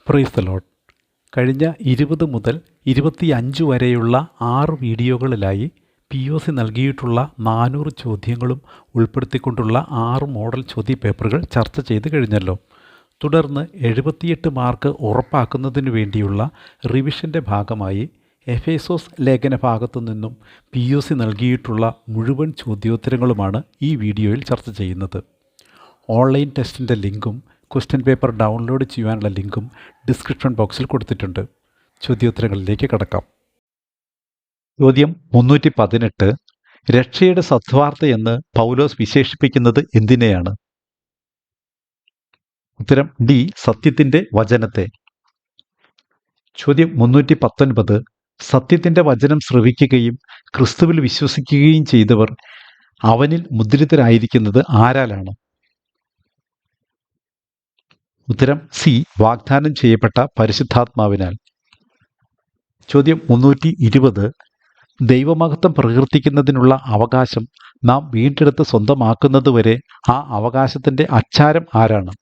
Praise the Lord. കഴിഞ്ഞ 20 മുതൽ 25 വരെയുള്ള 6 വീഡിയോകളിലായി POC നൽകിയിട്ടുള്ള 400 ചോദ്യങ്ങളും ഉൾപ്പെടുത്തിക്കൊണ്ടുള്ള 6 മോഡൽ ചോദ്യപേപ്പറുകൾ ചർച്ച ചെയ്ത് കഴിഞ്ഞല്ലോ. തുടർന്ന് 78 മാർക്ക് ഉറപ്പാക്കുന്നതിനു വേണ്ടിയുള്ള റിവിഷൻ്റെ ഭാഗമായി എഫേസോസ് ലേഖന ഭാഗത്തു നിന്നും POC നൽകിയിട്ടുള്ള മുഴുവൻ ചോദ്യോത്തരങ്ങളുമാണ് ഈ വീഡിയോയിൽ ചർച്ച ചെയ്യുന്നത്. ഓൺലൈൻ ടെസ്റ്റിൻ്റെ ലിങ്കും ക്വസ്റ്റ്യൻ പേപ്പർ ഡൗൺലോഡ് ചെയ്യുവാനുള്ള ലിങ്കും ഡിസ്ക്രിപ്ഷൻ ബോക്സിൽ കൊടുത്തിട്ടുണ്ട്. ചോദ്യോത്തരങ്ങളിലേക്ക് കടക്കാം. ചോദ്യം 318. രക്ഷയുടെ സദ്വാർത്തയെന്ന് പൗലോസ് വിശേഷിപ്പിക്കുന്നത് എന്തിനെയാണ്? ഉത്തരം ഡി. സത്യത്തിൻ്റെ വചനത്തെ. ചോദ്യം 319. സത്യത്തിൻ്റെ വചനം ശ്രവിക്കുകയും ക്രിസ്തുവിൽ വിശ്വസിക്കുകയും ചെയ്തവർ അവനിൽ മുദ്രിതരായിരിക്കുന്നത് ആരാലാണ്? ഉത്തരം സി. വാഗ്ദാനം ചെയ്യപ്പെട്ട പരിശുദ്ധാത്മാവിനാൽ. ചോദ്യം 320. ദൈവമഹത്വം പ്രകീർത്തിക്കുന്നതിനുള്ള അവകാശം നാം വീണ്ടെടുത്ത് സ്വന്തമാക്കുന്നതുവരെ ആ അവകാശത്തിൻ്റെ അച്ചാരം ആരാണ്?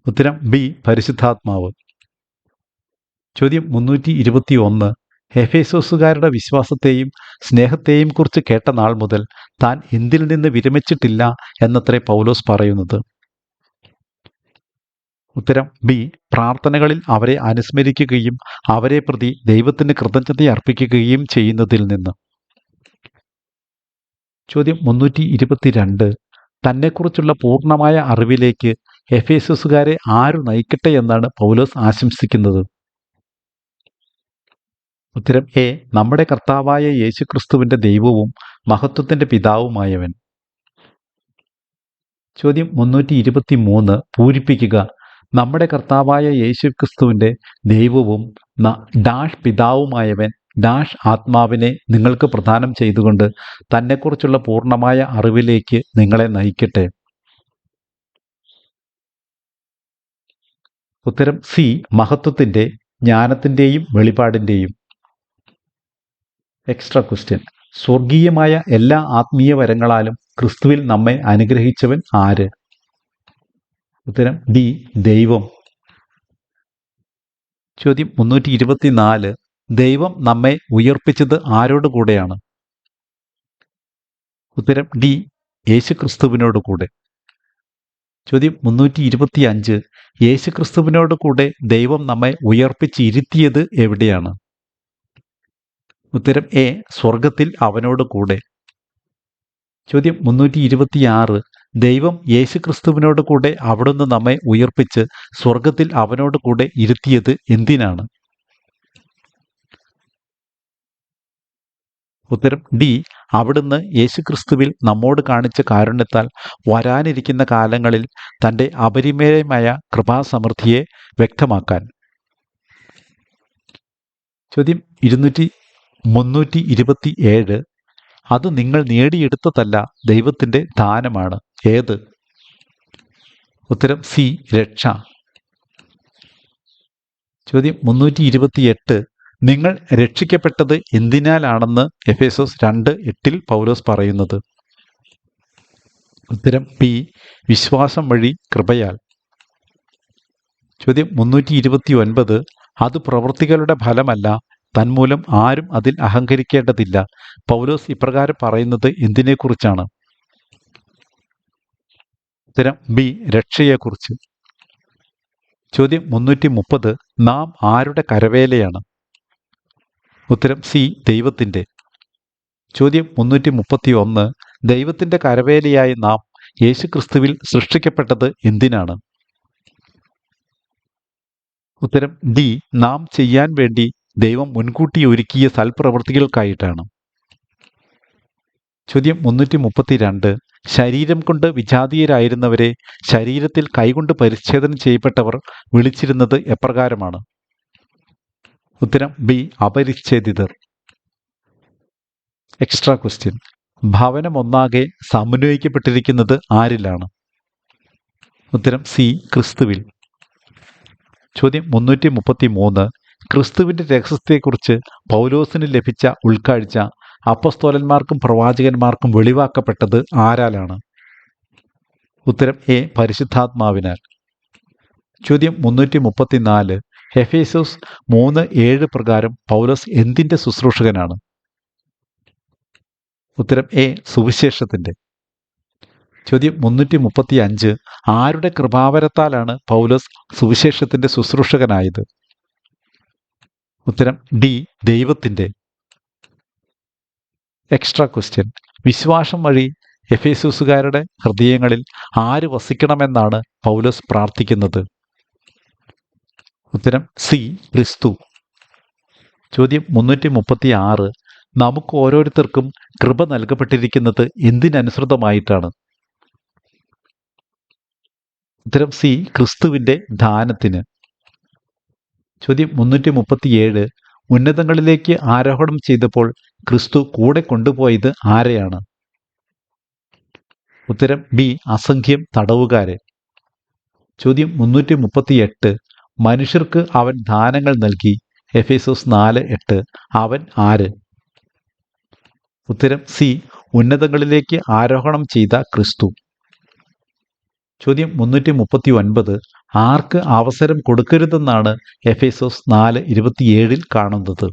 ഉത്തരം ബി. പരിശുദ്ധാത്മാവ്. ചോദ്യം 321. എഫേസോസുകാരുടെ വിശ്വാസത്തെയും സ്നേഹത്തെയും കുറിച്ച് കേട്ട നാൾ മുതൽ താൻ എന്തിൽ നിന്ന് വിരമിച്ചിട്ടില്ല എന്നത്രേ പൗലോസ് പറയുന്നത്? ഉത്തരം ബി. പ്രാർത്ഥനകളിൽ അവരെ അനുസ്മരിക്കുകയും അവരെ പ്രതി ദൈവത്തിന് കൃതജ്ഞത അർപ്പിക്കുകയും ചെയ്യുന്നതിൽ നിന്ന്. ചോദ്യം 322. തന്നെക്കുറിച്ചുള്ള പൂർണ്ണമായ അറിവിലേക്ക് എഫേസസുകാരെ ആരു നയിക്കട്ടെ എന്നാണ് പൗലോസ് ആശംസിക്കുന്നത്? ഉത്തരം എ. നമ്മുടെ കർത്താവായ യേശുക്രിസ്തുവിൻ്റെ ദൈവവും മഹത്വത്തിൻ്റെ പിതാവുമായവൻ. ചോദ്യം 323. പൂരിപ്പിക്കുക. നമ്മുടെ കർത്താവായ യേശുക്രിസ്തുവിൻ്റെ ദൈവവും ഡാഷ് പിതാവുമായവൻ ഡാഷ് ആത്മാവിനെ നിങ്ങൾക്ക് പ്രദാനം ചെയ്തുകൊണ്ട് തന്നെക്കുറിച്ചുള്ള പൂർണ്ണമായ അറിവിലേക്ക് നിങ്ങളെ നയിക്കട്ടെ. ഉത്തരം സി. മഹത്വത്തിൻ്റെ, ജ്ഞാനത്തിൻ്റെയും വെളിപാടിൻ്റെയും. Extra question. സ്വർഗീയമായ എല്ലാ ആത്മീയ വരങ്ങളാലും ക്രിസ്തുവിൽ നമ്മെ അനുഗ്രഹിച്ചവൻ ആര്? ഉത്തരം ഡി. ദൈവം. ചോദ്യം 324. ദൈവം നമ്മെ ഉയർപ്പിച്ചത് ആരോട് കൂടെയാണ്? ഉത്തരം ഡി. യേശുക്രിസ്തുവിനോട് കൂടെ. ചോദ്യം 325. യേശുക്രിസ്തുവിനോട് കൂടെ ദൈവം നമ്മെ ഉയർപ്പിച്ചിരുത്തിയത് എവിടെയാണ്? ഉത്തരം എ. സ്വർഗത്തിൽ അവനോട് കൂടെ. ചോദ്യം 326. ദൈവം യേശുക്രിസ്തുവിനോട് കൂടെ അവിടുന്ന് നമ്മെ ഉയർപ്പിച്ച് സ്വർഗത്തിൽ അവനോട് കൂടെ ഇരുത്തിയത് എന്തിനാണ്? ഉത്തരം ഡി. അവിടുന്ന് യേശുക്രിസ്തുവിൽ നമ്മോട് കാണിച്ച കാരുണ്യത്താൽ വരാനിരിക്കുന്ന കാലങ്ങളിൽ തൻ്റെ അപരിമേയമായ കൃപാസമൃദ്ധിയെ വ്യക്തമാക്കാൻ. ചോദ്യം 327. അത് നിങ്ങൾ നേടിയെടുത്തതല്ല, ദൈവത്തിൻ്റെ ദാനമാണ്. ഏത്? ഉത്തരം സി. രക്ഷ. ചോദ്യം 328. നിങ്ങൾ രക്ഷിക്കപ്പെട്ടത് എന്തിനാലാണെന്ന് എഫേസോസ് 2:8 പൗലോസ് പറയുന്നത്? ഉത്തരം ബി. വിശ്വാസം വഴി കൃപയാൽ. ചോദ്യം 329. അത് പ്രവൃത്തികളുടെ ഫലമല്ല, തന്മൂലം ആരും അതിൽ അഹങ്കരിക്കേണ്ടതില്ല. പൗലോസ് ഇപ്രകാരം പറയുന്നത് എന്തിനെക്കുറിച്ചാണ്? ഉത്തരം ബി. രക്ഷയെക്കുറിച്ച്. ചോദ്യം 330. നാം ആരുടെ കരവേലയാണ്? ഉത്തരം സി. ദൈവത്തിൻ്റെ. ചോദ്യം 331. ദൈവത്തിൻ്റെ കരവേലയായി നാം യേശുക്രിസ്തുവിൽ സൃഷ്ടിക്കപ്പെട്ടത് എന്തിനാണ്? ഉത്തരം ഡി. നാം ചെയ്യാൻ വേണ്ടി ദൈവം മുൻകൂട്ടി ഒരുക്കിയ സൽപ്രവൃത്തികൾക്കായിട്ടാണ്. ചോദ്യം 332. ശരീരം കൊണ്ട് വിജാതീയരായിരുന്നവരെ ശരീരത്തിൽ കൈകൊണ്ട് പരിച്ഛേദന ചെയ്യപ്പെട്ടവർ വിളിച്ചിരുന്നത് എപ്രകാരമാണ്? ഉത്തരം ബി. അപരിച്ഛേദിതർ. Extra question. ഭവനം ഒന്നാകെ സമന്വയിക്കപ്പെട്ടിരിക്കുന്നത് ആരിലാണ്? ഉത്തരം സി. ക്രിസ്തുവിൽ. ചോദ്യം 333. ക്രിസ്തുവിൻ്റെ രഹസ്യത്തെക്കുറിച്ച് പൗലോസിന് ലഭിച്ച ഉൾക്കാഴ്ച അപ്പസ്തോലന്മാർക്കും പ്രവാചകന്മാർക്കും വെളിവാക്കപ്പെട്ടത് ആരാലാണ്? ഉത്തരം എ. പരിശുദ്ധാത്മാവിനാൽ. ചോദ്യം 334. എഫേസോസ് 3:7 പ്രകാരം പൗലോസ് എന്തിൻ്റെ ശുശ്രൂഷകനാണ്? ഉത്തരം എ, സുവിശേഷത്തിൻ്റെ. ചോദ്യം 335. ആരുടെ കൃപാവരത്താലാണ് പൗലോസ് സുവിശേഷത്തിൻ്റെ ശുശ്രൂഷകനായത്? ഉത്തരം ഡി, ദൈവത്തിൻ്റെ. Extra question. വിശ്വാസം വഴി എഫേസോസുകാരുടെ ഹൃദയങ്ങളിൽ ആര് വസിക്കണമെന്നാണ് പൗലോസ് പ്രാർത്ഥിക്കുന്നത്? ഉത്തരം സി, ക്രിസ്തു. ചോദ്യം 336. നമുക്ക് ഓരോരുത്തർക്കും കൃപ നൽകപ്പെട്ടിരിക്കുന്നത് എന്തിനനുസൃതമായിട്ടാണ്? ഉത്തരം സി, ക്രിസ്തുവിൻ്റെ ദാനത്തിന്. ചോദ്യം 337. ഉന്നതങ്ങളിലേക്ക് ആരോഹണം ചെയ്തപ്പോൾ ക്രിസ്തു കൂടെ കൊണ്ടുപോയത് ആരെയാണ്? ഉത്തരം ബി, അസംഖ്യം തടവുകാരെ. ചോദ്യം 338. മനുഷ്യർക്ക് അവൻ ദാനങ്ങൾ നൽകി. എഫേസോസ് 4:8. അവൻ ആര്? ഉത്തരം സി, ഉന്നതങ്ങളിലേക്ക് ആരോഹണം ചെയ്ത ക്രിസ്തു. ചോദ്യം 339. ആർക്ക് അവസരം കൊടുക്കരുതെന്നാണ് എഫേസോസ് 4:27 കാണുന്നത്?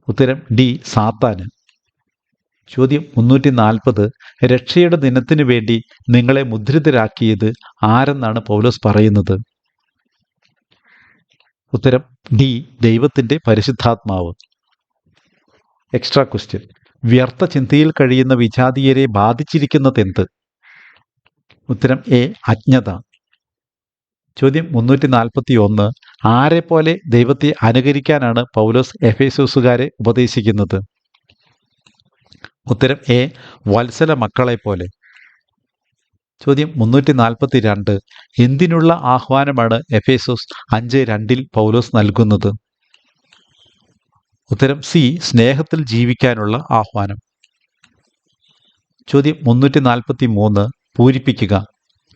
ഉത്തരം ഡി, സാത്താന്. ചോദ്യം 340. രക്ഷയുടെ ദിനത്തിനു വേണ്ടി നിങ്ങളെ മുദ്രിതരാക്കിയത് ആരെന്നാണ് പൗലോസ് പറയുന്നത്? ഉത്തരം ഡി, ദൈവത്തിൻ്റെ പരിശുദ്ധാത്മാവ്. Extra question. വ്യർത്ഥ ചിന്തയിൽ കഴിയുന്ന വിജാതീയരെ ബാധിച്ചിരിക്കുന്നതെന്ത്? ഉത്തരം എ, അജ്ഞത. ചോദ്യം 341. ആരെപ്പോലെ ദൈവത്തെ അനുകരിക്കാനാണ് പൗലോസ് എഫേസോസുകാരെ ഉപദേശിക്കുന്നത്? ഉത്തരം എ, വത്സല മക്കളെപ്പോലെ. ചോദ്യം 342. എന്തിനുള്ള ആഹ്വാനമാണ് എഫേസോസ് 5:2 പൗലോസ് നൽകുന്നത്? ഉത്തരം സി, സ്നേഹത്തിൽ ജീവിക്കാനുള്ള ആഹ്വാനം. ചോദ്യം 343. പൂരിപ്പിക്കുക.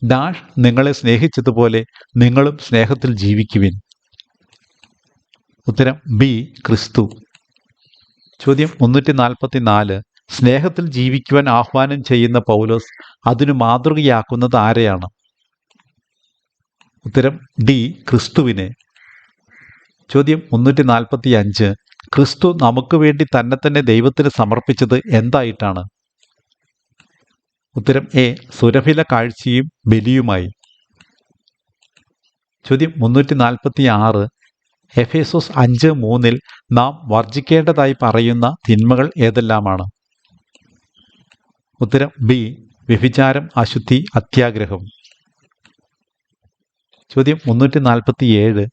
ഡാഷ് നിങ്ങളെ സ്നേഹിച്ചതുപോലെ നിങ്ങളും സ്നേഹത്തിൽ ജീവിക്കുവിൻ. ഉത്തരം ബി, ക്രിസ്തു. ചോദ്യം 344. സ്നേഹത്തിൽ ജീവിക്കുവാൻ ആഹ്വാനം ചെയ്യുന്ന പൗലോസ് അതിനു മാതൃകയാക്കുന്നത് ആരെയാണ്? ഉത്തരം ഡി, ക്രിസ്തുവിനെ. ചോദ്യം 345. ക്രിസ്തു നമുക്ക് വേണ്ടി തന്നെ ദൈവത്തിന് സമർപ്പിച്ചത് എന്തായിട്ടാണ്? ഉത്തരം എ, സുരഭില കാഴ്ചയും ബലിയുമായി. ചോദ്യം 346. എഫേസോസ് 5:3 നാം വർജിക്കേണ്ടതായി പറയുന്ന തിന്മകൾ ഏതെല്ലാമാണ്? ഉത്തരം ബി, വ്യഭിചാരം, അശുദ്ധി, അത്യാഗ്രഹം. ചോദ്യം 347.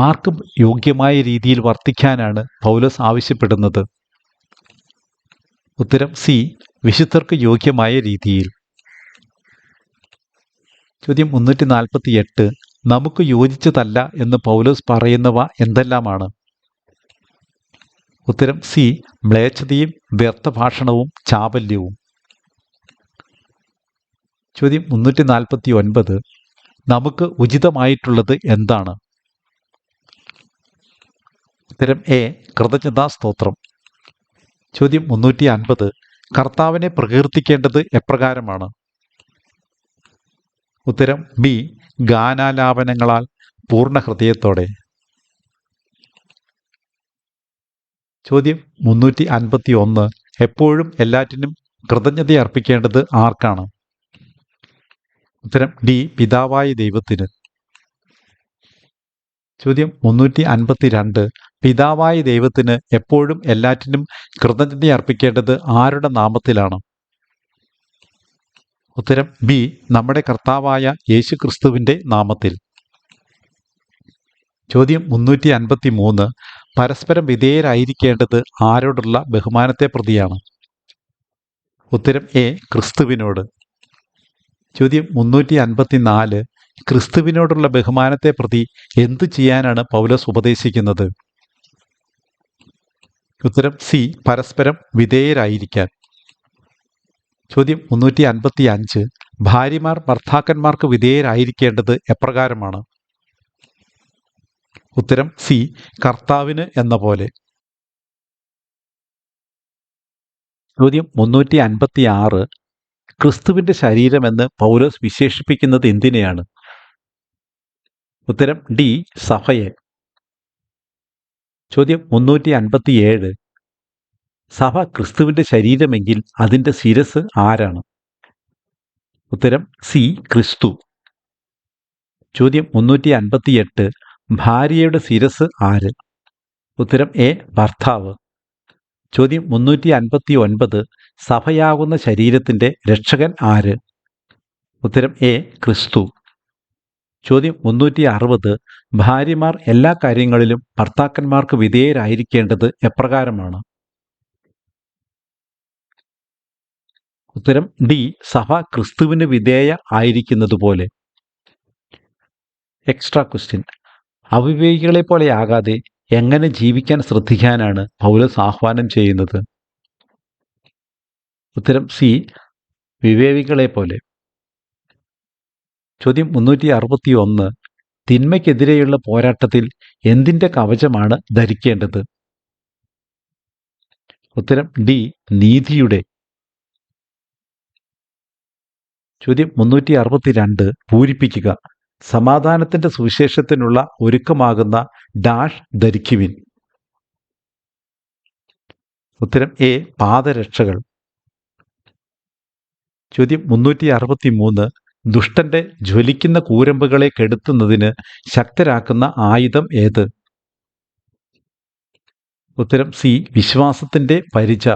ആർക്കും യോഗ്യമായ രീതിയിൽ വർത്തിക്കാനാണ് പൗലോസ് ആവശ്യപ്പെടുന്നത്? ഉത്തരം സി, വിശുദ്ധർക്ക് യോഗ്യമായ രീതിയിൽ. ചോദ്യം 348. നമുക്ക് യോജിച്ചതല്ല എന്ന് പൗലോസ് പറയുന്നവ എന്തെല്ലാമാണ്? ഉത്തരം സി, മ്ലേച്ഛതയും വ്യർത്ഥഭാഷണവും ചാബല്യവും. ചോദ്യം 349. നമുക്ക് ഉചിതമായിട്ടുള്ളത് എന്താണ്? ഉത്തരം എ, കൃതജ്ഞതാ സ്തോത്രം. ചോദ്യം 350. കർത്താവിനെ പ്രകീർത്തിക്കേണ്ടത് എപ്രകാരമാണ്? ഉത്തരം ബി, ഗാനാലാപനങ്ങളാൽ പൂർണ്ണ ഹൃദയത്തോടെ. ചോദ്യം 351. എപ്പോഴും എല്ലാറ്റിനും കൃതജ്ഞത അർപ്പിക്കേണ്ടത് ആർക്കാണ്? ഉത്തരം ഡി, പിതാവായ ദൈവത്തിന്. ചോദ്യം 352. പിതാവായ ദൈവത്തിന് എപ്പോഴും എല്ലാറ്റിനും കൃതജ്ഞത അർപ്പിക്കേണ്ടത് ആരുടെ നാമത്തിലാണ്? ഉത്തരം ബി, നമ്മുടെ കർത്താവായ യേശു ക്രിസ്തുവിൻ്റെ നാമത്തിൽ. ചോദ്യം 353. പരസ്പരം വിധേയരായിരിക്കേണ്ടത് ആരോടുള്ള ബഹുമാനത്തെ പ്രതിയാണ്? ഉത്തരം എ, ക്രിസ്തുവിനോട്. ചോദ്യം 354. ക്രിസ്തുവിനോടുള്ള ബഹുമാനത്തെ പ്രതി എന്തു ചെയ്യാനാണ് പൗലോസ് ഉപദേശിക്കുന്നത്? ഉത്തരം സി, പരസ്പരം വിധേയരായിരിക്കാൻ. ചോദ്യം 355. ഭാര്യമാർ ഭർത്താക്കന്മാർക്ക് വിധേയരായിരിക്കേണ്ടത് എപ്രകാരമാണ്? ഉത്തരം സി, കർത്താവിന് എന്ന പോലെ. ചോദ്യം 356. ക്രിസ്തുവിൻ്റെ ശരീരമെന്ന് പൗലോസ് വിശേഷിപ്പിക്കുന്നത് എന്തിനെയാണ്? ഉത്തരം ഡി സഭയെ. ചോദ്യം 357. സഭ ക്രിസ്തുവിൻ്റെ ശരീരമെങ്കിൽ അതിൻ്റെ ശിരസ് ആരാണ്? ഉത്തരം സി ക്രിസ്തു. ചോദ്യം 358. ഭാര്യയുടെ ശിരസ് ആര്? ഉത്തരം എ ഭർത്താവ്. ചോദ്യം 359. സഭയാകുന്ന ശരീരത്തിൻ്റെ രക്ഷകൻ ആര്? ഉത്തരം എ ക്രിസ്തു. ചോദ്യം 360. ഭാര്യമാർ എല്ലാ കാര്യങ്ങളിലും ഭർത്താക്കന്മാർക്ക് വിധേയരായിരിക്കേണ്ടത് എപ്രകാരമാണ്? ഉത്തരം ഡി സഭ ക്രിസ്തുവിന് വിധേയ ആയിരിക്കുന്നതുപോലെ. Extra question. അവിവേകികളെ പോലെയാകാതെ എങ്ങനെ ജീവിക്കാൻ ശ്രദ്ധിക്കാനാണ് പൗലോസ് ആഹ്വാനം ചെയ്യുന്നത്? ഉത്തരം സി വിവേകികളെ പോലെ. ചോദ്യം 361. തിന്മയ്ക്കെതിരെയുള്ള പോരാട്ടത്തിൽ എന്തിൻ്റെ കവചമാണ് ധരിക്കേണ്ടത്? ഉത്തരം ഡി നീതിയുടെ. ചോദ്യം 362. പൂരിപ്പിക്കുക. സമാധാനത്തിൻ്റെ സുവിശേഷത്തിനുള്ള ഒരുക്കമാകുന്ന ഡാഷ് ധരിക്കുവിൻ. ഉത്തരം എ പാദരക്ഷകൾ. ചോദ്യം 363. ദുഷ്ടന്റെ ജ്വലിക്കുന്ന കൂരമ്പുകളെ കെടുത്തുന്നതിന് ശക്തരാക്കുന്ന ആയുധം ഏത്? ഉത്തരം സി വിശ്വാസത്തിൻ്റെ പരിച.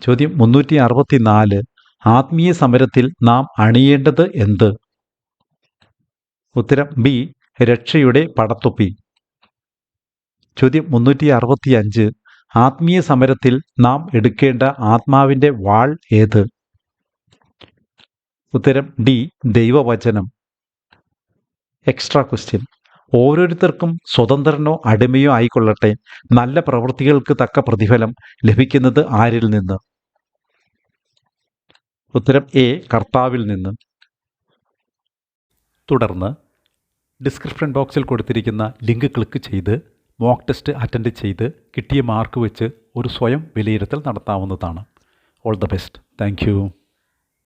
ചോദ്യം 364. ആത്മീയ സമരത്തിൽ നാം അണിയേണ്ടത് എന്ത്? ഉത്തരം ബി രക്ഷയുടെ പടത്തൊപ്പി. ചോദ്യം 365. ആത്മീയ സമരത്തിൽ നാം എടുക്കേണ്ട ആത്മാവിൻ്റെ വാൾ ഏത്? ഉത്തരം ഡി ദൈവവചനം. Extra question. ഓരോരുത്തർക്കും സ്വതന്ത്രനോ അടിമയോ ആയിക്കൊള്ളട്ടെ, നല്ല പ്രവൃത്തികൾക്ക് തക്ക പ്രതിഫലം ലഭിക്കുന്നത് ആരിൽ നിന്ന്? ഉത്തരം എ കർത്താവിൽ നിന്ന്. തുടർന്ന് ഡിസ്ക്രിപ്ഷൻ ബോക്സിൽ കൊടുത്തിരിക്കുന്ന ലിങ്ക് ക്ലിക്ക് ചെയ്ത് മോക്ക് ടെസ്റ്റ് അറ്റൻഡ് ചെയ്ത് കിട്ടിയ മാർക്ക് വെച്ച് ഒരു സ്വയം വിലയിരുത്തൽ നടത്താവുന്നതാണ്. All the best. Thank you.